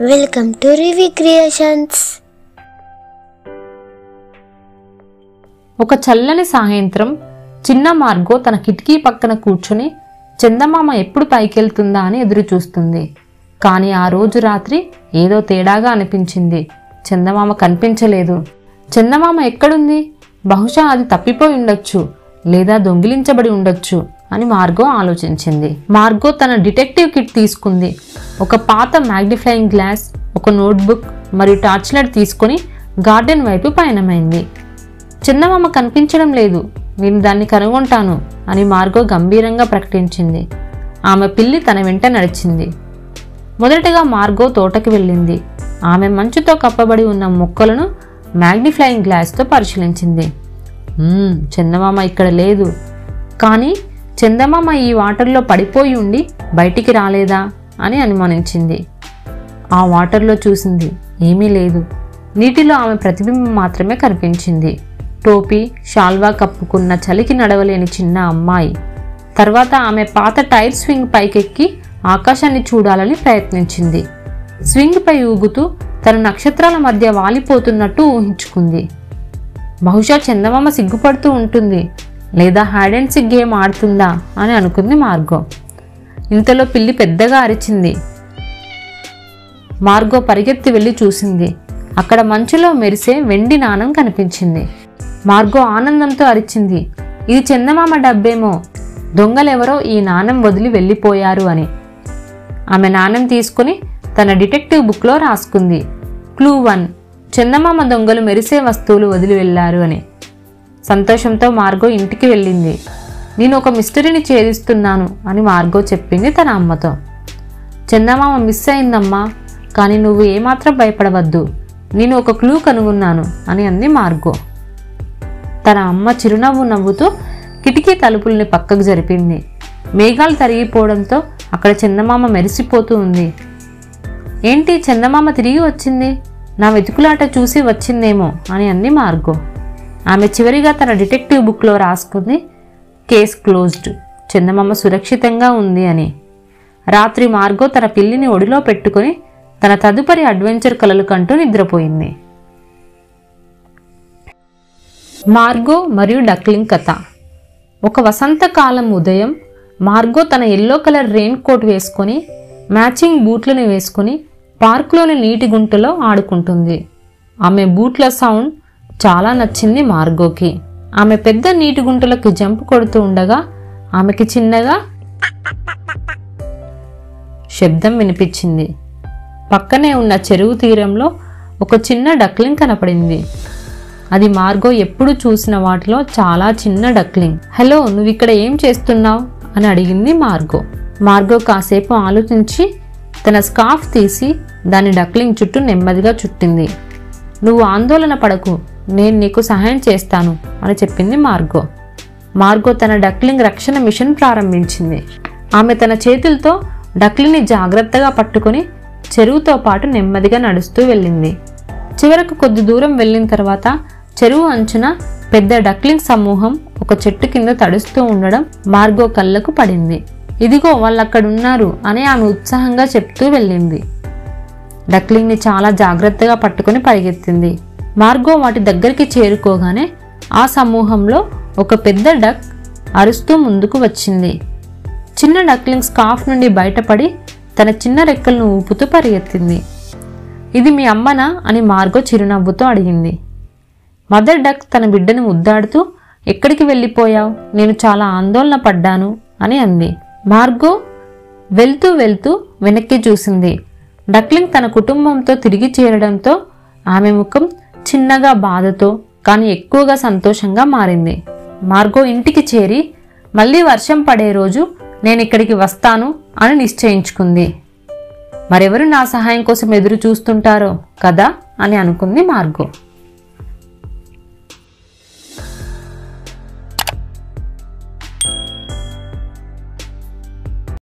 Welcome to Ravi creations. ఒక చల్లని సాయంత్రం చిన్న మార్గో తన కిటికీ పక్కన కూర్చుని చందమామ ఎప్పుడు పైకెళ్తుందా అని ఎదురు చూస్తుంది. కానీ ఆ రోజు రాత్రి ఏదో తేడాగా అనిపించింది. చందమామ కనిపించలేదు. చందమామ ఎక్కడుంది? బహుశా అది తప్పిపోయి ఉండొచ్చు, లేదా దొంగిలించబడి ఉండొచ్చు అని మార్గో ఆలోచించింది. మార్గో తన డిటెక్టివ్ కిట్ తీసుకుంది. ఒక పాత మ్యాగ్నిఫైయింగ్ గ్లాస్, ఒక నోట్బుక్ మరియు టార్చ్ లైట్ తీసుకుని గార్డెన్ వైపు పయనమైంది. చందమామ కనిపించడం లేదు, నేను దాన్ని కనుగొంటాను అని మార్గో గంభీరంగా ప్రకటించింది. ఆమె పిల్లి తన వెంట నడిచింది. మొదటగా మార్గో తోటకి వెళ్ళింది. ఆమె మంచుతో కప్పబడి ఉన్న మొక్కలను మ్యాగ్నిఫైయింగ్ గ్లాస్తో పరిశీలించింది. చందమామ ఇక్కడ లేదు. కానీ చందమామ ఈ వాటర్లో పడిపోయి ఉండి బయటికి రాలేదా అని అనుమానించింది. ఆ వాటర్లో చూసింది, ఏమీ లేదు. నీటిలో ఆమె ప్రతిబింబం మాత్రమే కనిపించింది. టోపీ, షాల్వా కప్పుకున్న చలికి నడవలేని చిన్న అమ్మాయి. తర్వాత ఆమె పాత టైర్ స్వింగ్ పైకెక్కి ఆకాశాన్ని చూడాలని ప్రయత్నించింది. స్వింగ్ పై ఊగుతూ తన నక్షత్రాల మధ్య వాలిపోతున్నట్టు ఊహించుకుంది. బహుశా చందమామ సిగ్గుపడుతూ ఉంటుంది, లేదా హైడ్ అండ్ సీక్ గేమ్ ఆడుతుందా అని అనుకుంది మార్గో. ఇంతలో పిల్లి పెద్దగా అరిచింది. మార్గో పరిగెత్తి వెళ్ళి చూసింది. అక్కడ మంచులో మెరిసే వెండి నాణం కనిపించింది. మార్గో ఆనందంతో అరిచింది, ఇది చందమామ డబ్బేమో, దొంగలెవరో ఈ నాణం వదిలి వెళ్ళిపోయారు అని. ఆమె నాణం తీసుకుని తన డిటెక్టివ్ బుక్లో రాసుకుంది. క్లూ 1, చందమామ దొంగలు మెరిసే వస్తువులు వదిలి వెళ్ళారు అని. సంతోషంతో మార్గో ఇంటికి వెళ్ళింది. నేను ఒక మిస్టరీని ఛేదిస్తున్నాను అని మార్గో చెప్పింది తన అమ్మతో. చందమామ మిస్ అయిందమ్మా, కానీ నువ్వు ఏమాత్రం భయపడవద్దు, నేను ఒక క్లూ కనుగొన్నాను అని అంది మార్గో. తన అమ్మ చిరునవ్వు నవ్వుతూ కిటికీ తలుపుల్ని పక్కకు జరిపింది. మేఘాలు తరిగిపోవడంతో అక్కడ చందమామ మెరిసిపోతూ ఉంది. ఏంటి, చందమామ తిరిగి వచ్చింది, నా వెతుకులాట చూసి వచ్చిందేమో అని అంది మార్గో. ఆమె చివరిగా తన డిటెక్టివ్ బుక్లో రాసుకుంది, కేస్ క్లోజ్డ్, చందమామ సురక్షితంగా ఉంది అని. రాత్రి మార్గో తన పిల్లిని ఒడిలో పెట్టుకుని తన తదుపరి అడ్వెంచర్ కలలు కంటూ నిద్రపోయింది. మార్గో మరియు డక్లింగ్ కథ. ఒక వసంతకాలం ఉదయం మార్గో తన ఎల్లో కలర్ రెయిన్ కోట్ వేసుకొని మ్యాచింగ్ బూట్లను వేసుకుని పార్కులోని నీటి గుంటలో ఆడుకుంటుంది. ఆమె బూట్ల సౌండ్ చాలా నచ్చింది మార్గోకి. ఆమె పెద్ద నీటి గుంటలకు జంప్ కొడుతూ ఉండగా ఆమెకి చిన్నగా శబ్దం వినిపించింది. పక్కనే ఉన్న చెరువు తీరంలో ఒక చిన్న డక్లింగ్ కనపడింది. అది మార్గో ఎప్పుడు చూసిన వాటిలో చాలా చిన్న డక్లింగ్. హలో, నువ్వు ఇక్కడ ఏం చేస్తున్నావు అని అడిగింది మార్గో. మార్గో కాసేపు ఆలోచించి తన స్కార్ఫ్ తీసి దాని డక్లింగ్ చుట్టూ నెమ్మదిగా చుట్టింది. నువ్వు ఆందోళన పడకు, నేను నీకు సహాయం చేస్తాను అని చెప్పింది మార్గో. మార్గో తన డక్లింగ్ రక్షణ మిషన్ ప్రారంభించింది. ఆమె తన చేతులతో డక్లింగ్ని జాగ్రత్తగా పట్టుకొని చెరువుతో పాటు నెమ్మదిగా నడుస్తూ వెళ్ళింది. చివరకు కొద్ది దూరం వెళ్ళిన తర్వాత చెరువు అంచున పెద్ద డక్లింగ్ సమూహం ఒక చెట్టు కింద తడుస్తూ ఉండడం మార్గో కళ్ళకు పడింది. ఇదిగో వాళ్ళక్కడున్నారు అని ఆమె ఉత్సాహంగా చెప్తూ వెళ్ళింది. డక్లింగ్ని చాలా జాగ్రత్తగా పట్టుకుని పరిగెత్తింది. మార్గో వాటి దగ్గరికి చేరుకోగానే ఆ సమూహంలో ఒక పెద్ద డక్ అరుస్తూ ముందుకు వచ్చింది. చిన్న డక్లింగ్ స్కార్ఫ్ నుండి బయటపడి తన చిన్న రెక్కలను ఊపుతూ పరిగెత్తింది. ఇది మీ అమ్మనా అని మార్గో చిరునవ్వుతో అడిగింది. మదర్ డక్ తన బిడ్డను ముద్దాడుతూ, ఎక్కడికి వెళ్ళిపోయావు, నేను చాలా ఆందోళన పడ్డాను అని అంది. మార్గో వెళ్తూ వెళ్తూ వెనక్కి చూసింది. డక్లింగ్ తన కుటుంబంతో తిరిగి చేరడంతో ఆమె ముఖం చిన్నగా బాధతో కానీ ఎక్కువగా సంతోషంగా మారింది. మార్గో ఇంటికి చేరి మళ్ళీ వర్షం పడే రోజు నేను ఇక్కడికి వస్తాను అని నిశ్చయించుకుంది. మరెవరు నా సహాయం కోసం ఎదురు చూస్తుంటారో కదా అని అనుకుంది మార్గో.